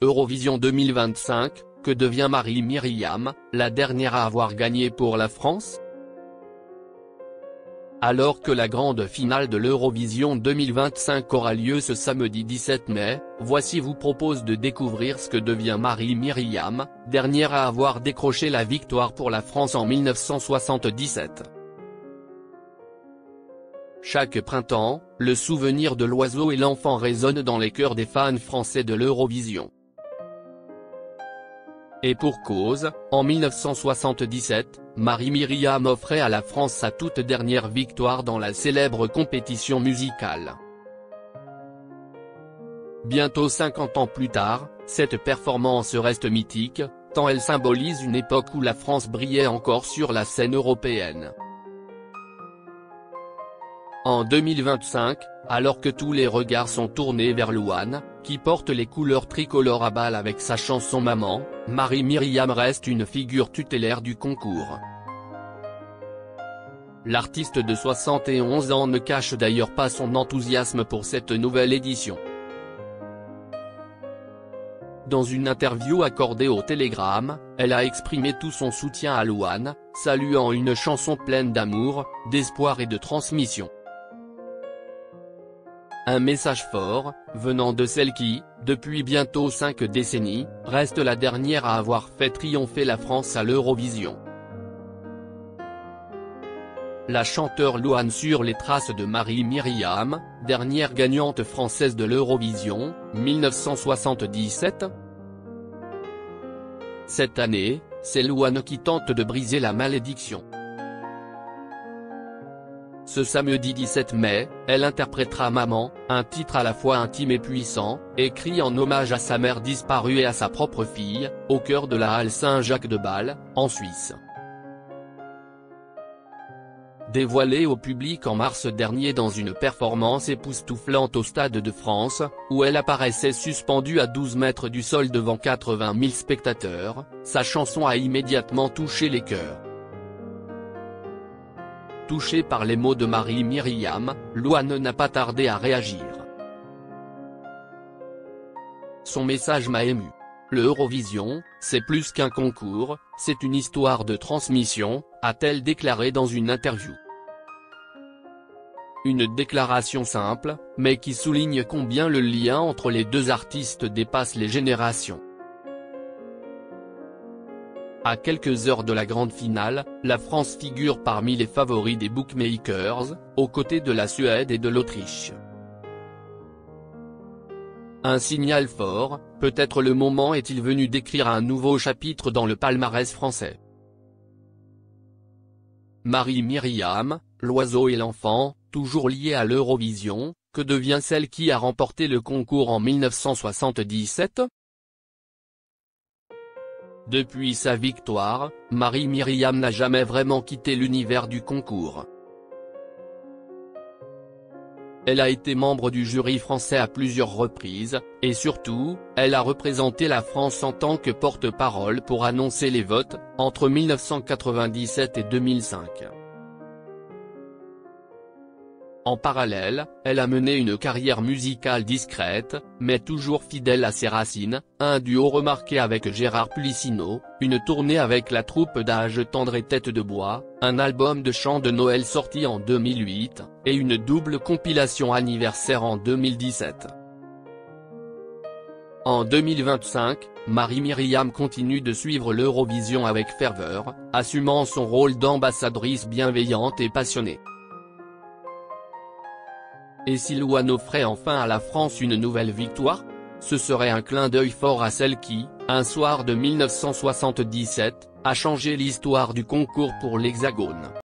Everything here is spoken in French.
Eurovision 2025, que devient Marie-Myriam, la dernière à avoir gagné pour la France? Alors que la grande finale de l'Eurovision 2025 aura lieu ce samedi 17 mai, Voici vous propose de découvrir ce que devient Marie-Myriam, dernière à avoir décroché la victoire pour la France en 1977. Chaque printemps, le souvenir de l'oiseau et l'enfant résonne dans les cœurs des fans français de l'Eurovision. Et pour cause, en 1977, Marie-Myriam offrait à la France sa toute dernière victoire dans la célèbre compétition musicale. Bientôt 50 ans plus tard, cette performance reste mythique, tant elle symbolise une époque où la France brillait encore sur la scène européenne. En 2025, alors que tous les regards sont tournés vers Louane, qui porte les couleurs tricolores à bal avec sa chanson Maman, Marie-Myriam reste une figure tutélaire du concours. L'artiste de 71 ans ne cache d'ailleurs pas son enthousiasme pour cette nouvelle édition. Dans une interview accordée au Télégramme, elle a exprimé tout son soutien à Louane, saluant une chanson pleine d'amour, d'espoir et de transmission. Un message fort, venant de celle qui, depuis bientôt 5 décennies, reste la dernière à avoir fait triompher la France à l'Eurovision. La chanteure Louane sur les traces de Marie-Myriam, dernière gagnante française de l'Eurovision, 1977. Cette année, c'est Louane qui tente de briser la malédiction. Ce samedi 17 mai, elle interprétera Maman, un titre à la fois intime et puissant, écrit en hommage à sa mère disparue et à sa propre fille, au cœur de la halle Saint-Jacques de Bâle, en Suisse. Dévoilée au public en mars dernier dans une performance époustouflante au Stade de France, où elle apparaissait suspendue à 12 mètres du sol devant 80 000 spectateurs, sa chanson a immédiatement touché les cœurs. Touchée par les mots de Marie-Myriam, Louane n'a pas tardé à réagir. Son message m'a ému. L'Eurovision, c'est plus qu'un concours, c'est une histoire de transmission, a-t-elle déclaré dans une interview. Une déclaration simple, mais qui souligne combien le lien entre les deux artistes dépasse les générations. À quelques heures de la grande finale, la France figure parmi les favoris des bookmakers, aux côtés de la Suède et de l'Autriche. Un signal fort, peut-être le moment est-il venu d'écrire un nouveau chapitre dans le palmarès français. Marie-Myriam, l'oiseau et l'enfant, toujours liés à l'Eurovision, que devient celle qui a remporté le concours en 1977 ? Depuis sa victoire, Marie-Myriam n'a jamais vraiment quitté l'univers du concours. Elle a été membre du jury français à plusieurs reprises, et surtout, elle a représenté la France en tant que porte-parole pour annoncer les votes, entre 1997 et 2005. En parallèle, elle a mené une carrière musicale discrète, mais toujours fidèle à ses racines, un duo remarqué avec Gérard Policino, une tournée avec la troupe d'Âge tendre et Tête de Bois, un album de chants de Noël sorti en 2008, et une double compilation anniversaire en 2017. En 2025, Marie-Myriam continue de suivre l'Eurovision avec ferveur, assumant son rôle d'ambassadrice bienveillante et passionnée. Et si Louane offrait enfin à la France une nouvelle victoire? Ce serait un clin d'œil fort à celle qui, un soir de 1977, a changé l'histoire du concours pour l'Hexagone.